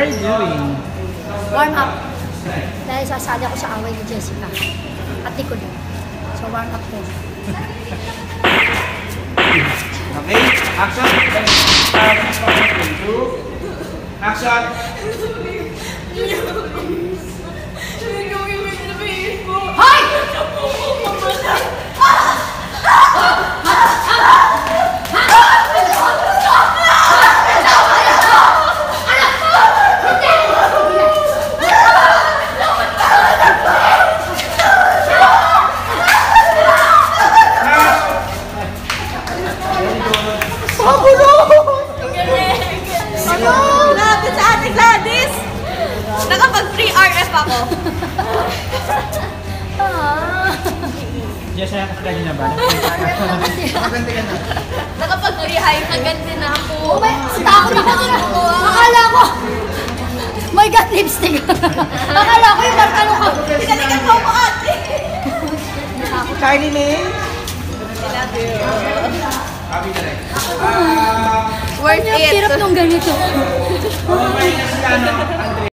are you doing? Warm up. Dahil sasali ako sa away ni Jessica. At ni Kulo. So warm up po. Okay, action. Action. Hoy! Grabe sa Ate Gladys! Nakapag-free RF ako. Yes, saya kasi na ba? Maganda ka na. Nakapag-free high, naganti na ako. Oh my, takot ako. Akala ko. My God, lipstick. Akala ko yung markano ko. Tinalikan mo ako, ate. Kylie May. I love you. Happy na rin. Worth Ang it. hirap nung ganito. Okay, kasi ano,